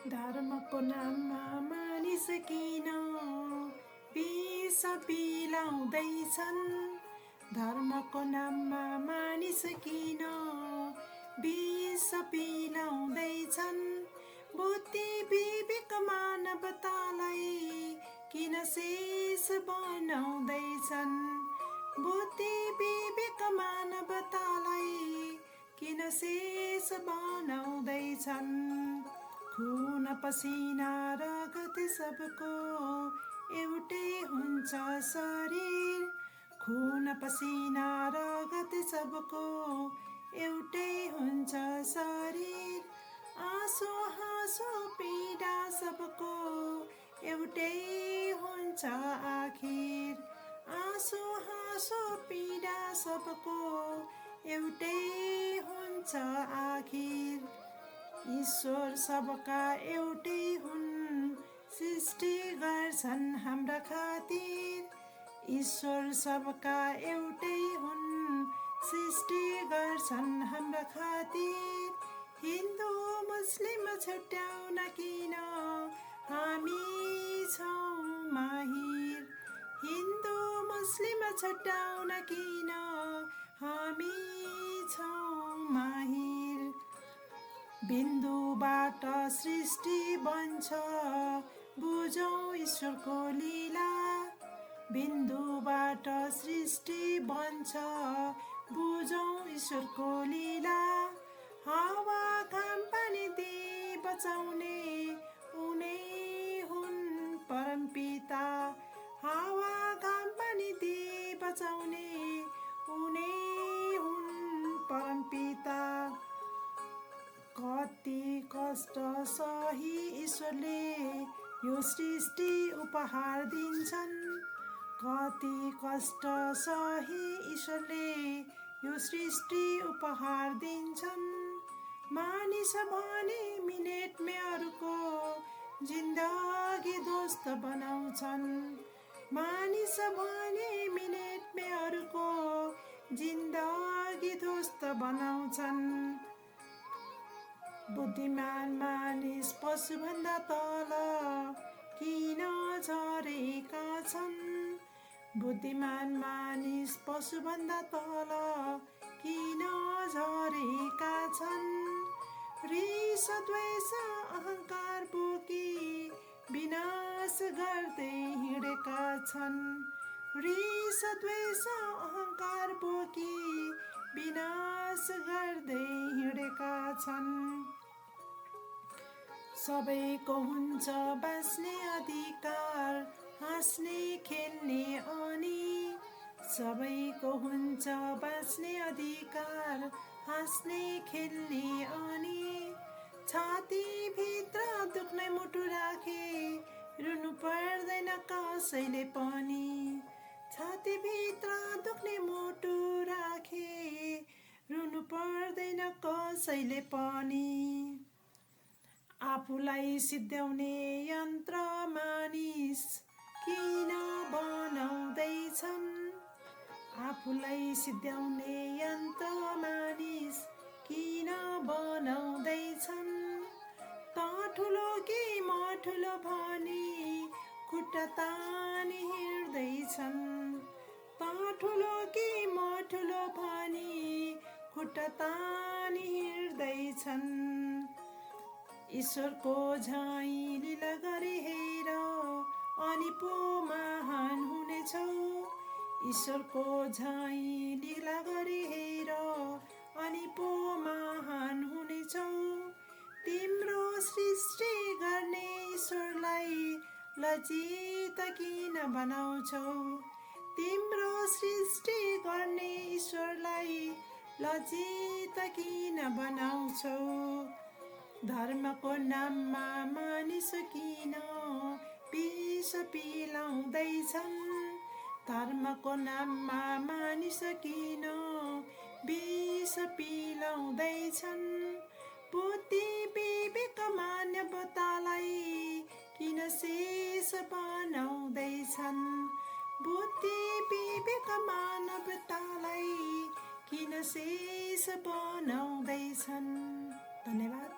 धर्मको नाममा मानिस किन विष पिलाउँदैछन्। धर्मको नाममा मानिस किन विष पिलाउँदैछन्। बुद्धि विवेक मानवतालाई किन शेष बनाउँदैछन्। बुद्धि विवेक मानवतालाई किन शेष बनाउँदैछन्। खुन पसिना रगत सबको एउटै हुन्छ शरीर। खुन पसिना रगत सबको एउटै हुन्छ शरीर। आँसु हाँसो पीडा सबको एउटै हुन्छ आखिर। आँसु हाँसो पीडा सबको एउटै हुन्छ आखिर। ईश्वर सबका एउटै हुन्, सृष्टि गर्छन् हाम्रा खातिर। ईश्वर सबका एउटै हुन्, सृष्टि गर्छन् हाम्रा खातिर। हिन्दू मुस्लिम छुट्याउन किन हामी छौँ माहिर। हिन्दू मुस्लिम छुट्याउन किन हामी छौँ माहिर। बिन्दुबाट सृष्टि बन्छ बुझौँ ईश्वरको लीला। बिन्दुबाट सृष्टि बन्छ बुझौँ ईश्वरको लीला। हावा घाम पानी दिई बचाउने उनै हुन् परमपिता। हावा घाम पानी दिई बचाउने उनै हुन् परमपिता। कति कष्ट सही ईश्वरले यो सृष्टि उपहार दिन्छन्। कति कष्ट सही ईश्वरले यो सृष्टि उपहार दिन्छन्। मानिस भने मिनेटमै अरूको जिन्दगी ध्वस्त बनाउँछन्। मानिस भने मिनेटमै अरूको जिन्दगी ध्वस्त बनाउँछन्। बुद्धिमान मानिस पशुभन्दा तल किन झरेका छन्। बुद्धिमान मानिस पशुभन्दा तल किन झरेका छन्। रिस द्वेष अहङ्कार बोकी विनाश गर्दै हिँडेका छन्। रिस द्वेष अहङ्कार बोकी विनाश गर्दै हिँडेका छन्। सबैको हुन्छ बाँच्ने अधिकार, हाँस्ने खेल्ने अनि। सबैको हुन्छ बाँच्ने अधिकार, हाँस्ने खेल्ने अनि। छातीभित्र दुख्ने मुटु राखे रुनु पर्दैन कसैले पनि। छातीभित्र दुख्ने मुटु राखे रुनु पर्दैन कसैले पनि। आफूलाई सिद्ध्याउने यन्त्र मानिस किन बनाउँदैछन्। आफूलाई सिद्ध्याउने यन्त्र मानिस किन बनाउँदैछन्। त ठुलो कि म ठुलो भनी खुट्टा तानी हिँड्दैछन्। त ठुलो कि म ठुलो भनी खुट्टा तानी हिँड्दैछन्। ईश्वरको झैँ लीला गरी हेर अनि पो महान हुनेछौ। ईश्वरको झैँ लीला गरी हेर अनि पो महान हुनेछौ। तिम्रो सृष्टि गर्ने ईश्वरलाई लज्जित किन बनाउँछौ। तिम्रो सृष्टि गर्ने ईश्वरलाई लज्जित किन बनाउँछौ। धर्मको नाममा मानिस किन विष पिलाउँदैछन्। धर्मको नाममा मानिस किन विष पिलाउँदैछन्। बुद्धि विवेक मानवतालाई किन शेष बनाउँदैछन्। बुद्धि विवेक मानवतालाई किन शेष बनाउँदैछन्। धन्यवाद।